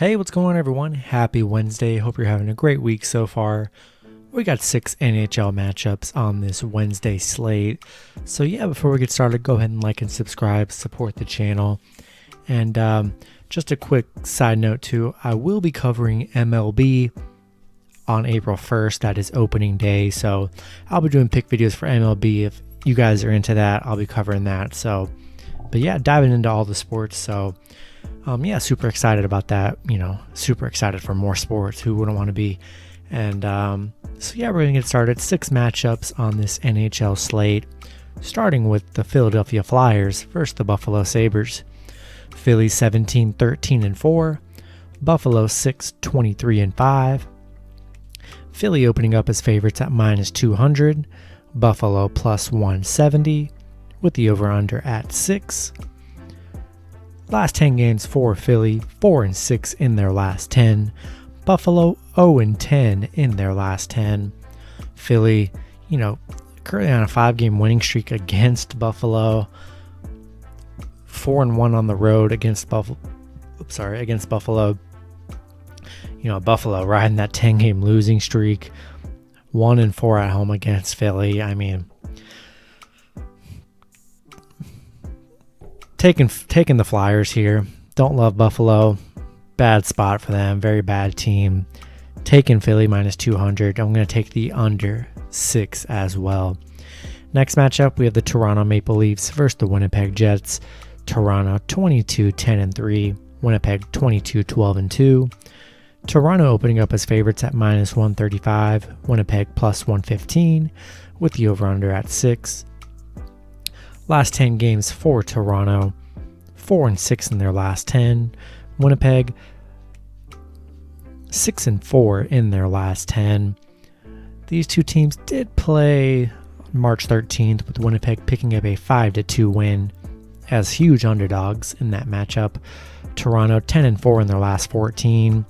Hey, what's going on, everyone? Happy Wednesday. Hope you're having a great week so far. We got 6 NHL matchups on this Wednesday slate. So yeah, before we get started, go ahead and like and subscribe, support the channel. And just a quick side note too, I will be covering MLB on April 1st. That is opening day. So I'll be doing pick videos for MLB. If you guys are into that, I'll be covering that. So, but yeah, diving into all the sports. So yeah, super excited about that. Super excited for more sports. Who wouldn't want to be? And so yeah, we're going to get started. 6 matchups on this NHL slate, starting with the Philadelphia Flyers versus the Buffalo Sabres. Philly 17-13-4, Buffalo 6-23-5. Philly opening up as favorites at -200, Buffalo +170, with the over/under at 6. Last 10 games for Philly, 4-6 in their last 10. Buffalo 0-10 in their last 10. Philly, currently on a 5-game winning streak against Buffalo. 4-1 on the road against Buffalo. Buffalo riding that 10-game losing streak. 1-4 at home against Philly. I mean, taking the Flyers here. Don't love Buffalo. Bad spot for them. Very bad team. Taking Philly -200. I'm going to take the under 6 as well. Next matchup, we have the Toronto Maple Leafs versus the Winnipeg Jets. Toronto 22-10-3. Winnipeg 22-12-2. Toronto opening up as favorites at -135. Winnipeg +115 with the over/under at 6. Last 10 games for Toronto, 4-6 in their last 10. Winnipeg 6-4 in their last 10. These two teams did play March 13th, with Winnipeg picking up a 5-2 win as huge underdogs in that matchup. Toronto 10-4 in their last 14.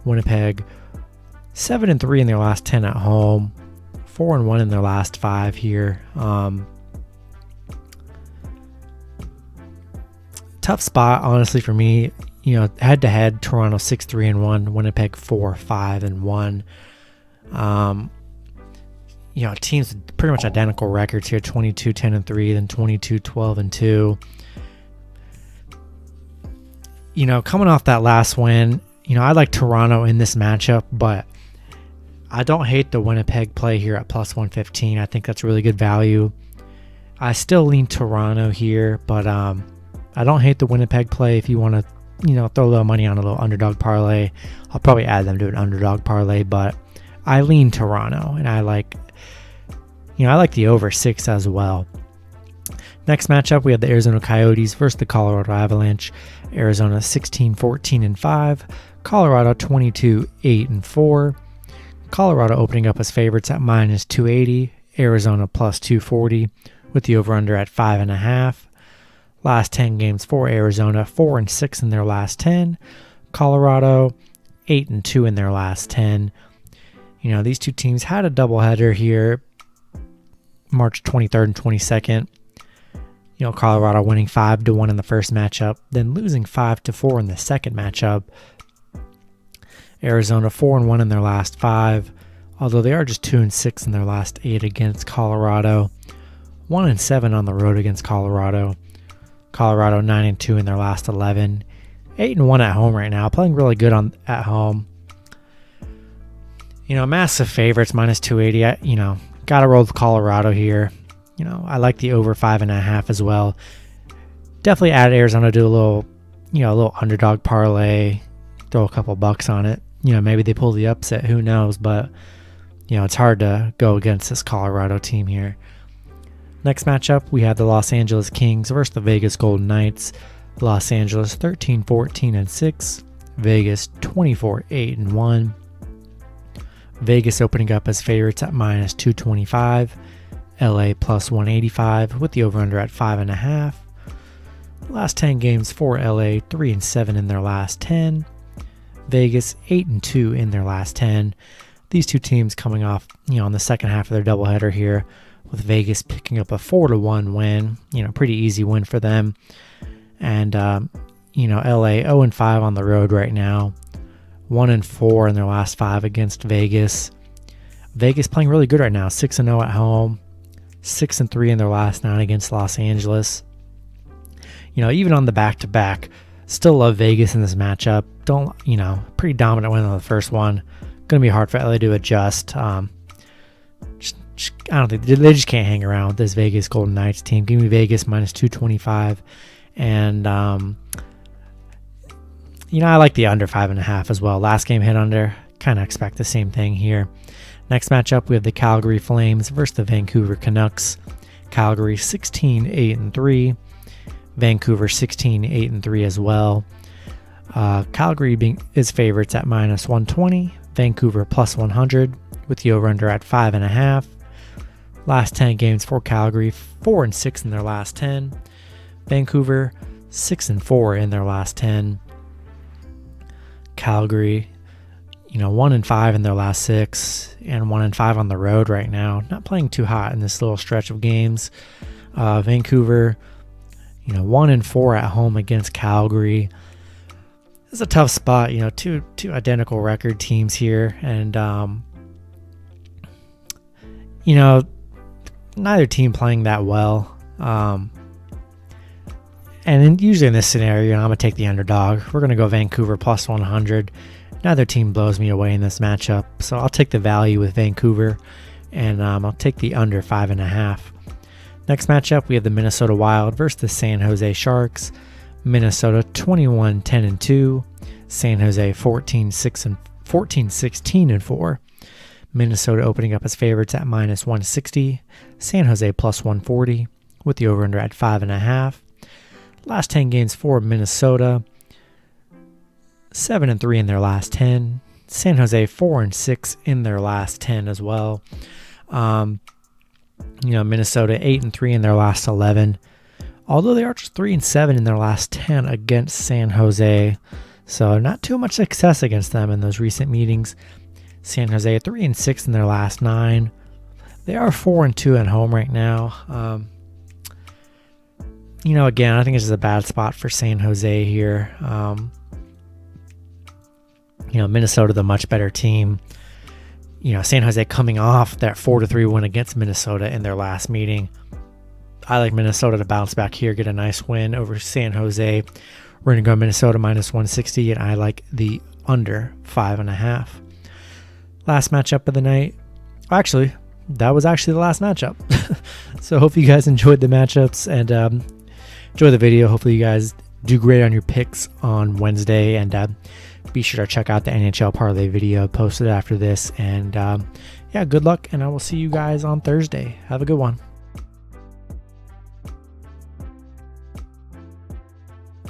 Winnipeg 7-3 in their last 10 at home. 4-1 in their last 5 here. Tough spot, honestly, for me. Head-to-head, Toronto 6-3-1, Winnipeg 4-5-1. Teams with pretty much identical records here, 22-10-3, then 22-12-2. Coming off that last win, I like Toronto in this matchup, but I don't hate the Winnipeg play here at +115. I think that's really good value. I still lean Toronto here, but I don't hate the Winnipeg play. If you want to, throw a little money on a little underdog parlay, I'll probably add them to an underdog parlay, but I lean Toronto, and I like the over 6 as well. Next matchup, we have the Arizona Coyotes versus the Colorado Avalanche. Arizona 16-14-5, Colorado 22-8-4. Colorado opening up as favorites at -280, Arizona +240 with the over/under at 5.5. Last 10 games for Arizona, 4-6 in their last 10. Colorado 8-2 in their last 10. These two teams had a doubleheader here, March 23rd and 22nd. Colorado winning 5-1 in the first matchup, then losing 5-4 in the second matchup. Arizona 4-1 in their last 5, although they are just 2-6 in their last 8 against Colorado. 1-7 on the road against Colorado. Colorado 9-2 in their last 11. 8-1 at home right now, playing really good at home. Massive favorites, -280. Got to roll with Colorado here. I like the over 5.5 as well. Definitely add Arizona to a little underdog parlay. Throw a couple bucks on it. Maybe they pull the upset. Who knows? But it's hard to go against this Colorado team here. Next matchup, we have the Los Angeles Kings versus the Vegas Golden Knights. Los Angeles 13-14-6, Vegas 24-8-1. Vegas opening up as favorites at -225, LA +185 with the over/under at 5.5. Last 10 games for LA, 3-7 in their last 10. Vegas 8-2 in their last 10. These two teams coming off, on the second half of their doubleheader here, with Vegas picking up a 4-1 win. Pretty easy win for them. And LA 0-5 on the road right now. 1-4 in their last 5 against Vegas. Vegas playing really good right now. 6-0 at home. 6-3 in their last 9 against Los Angeles. Even on the back-to-back, still love Vegas in this matchup. Pretty dominant win on the first one. Going to be hard for LA to adjust. I don't think they just can't hang around with this Vegas Golden Knights team. Give me Vegas minus 225, and I like the under 5.5 as well. Last game hit under. Kind of expect the same thing here. Next matchup, we have the Calgary Flames versus the Vancouver Canucks. Calgary 16-8-3. Vancouver 16-8-3 as well. Calgary is favorites at minus 120. Vancouver plus 100 with the over-under at 5.5. Last 10 games for Calgary, 4-6 in their last 10. Vancouver 6-4 in their last 10. Calgary, 1-5 in their last 6 and 1-5 on the road right now. Not playing too hot in this little stretch of games. Vancouver, 1-4 at home against Calgary. It's a tough spot, two identical record teams here, and neither team playing that well. And usually in this scenario, I'm gonna take the underdog. We're gonna go Vancouver plus 100. Neither team blows me away in this matchup, so I'll take the value with Vancouver, and I'll take the under 5.5. Next matchup, we have the Minnesota Wild versus the San Jose Sharks. Minnesota 21-10-2, San Jose 14-16-4. Minnesota opening up as favorites at minus 160, San Jose plus 140 with the over-under at 5.5. Last 10 games for Minnesota, 7-3 in their last 10. San Jose 4-6 in their last 10 as well. Minnesota 8-3 in their last 11. Although they are just 3-7 in their last 10 against San Jose, so not too much success against them in those recent meetings. San Jose 3-6 in their last 9. They are 4-2 at home right now. Again, I think it's just a bad spot for San Jose here. Minnesota, the much better team. San Jose coming off that 4-3 win against Minnesota in their last meeting. I like Minnesota to bounce back here, get a nice win over San Jose. We're going to go Minnesota minus 160, and I like the under 5.5. Last matchup of the night. Actually, that was actually the last matchup. So hope you guys enjoyed the matchups and enjoy the video. Hopefully you guys do great on your picks on Wednesday, and be sure to check out the NHL parlay video posted after this. And good luck, and I will see you guys on Thursday. Have a good one.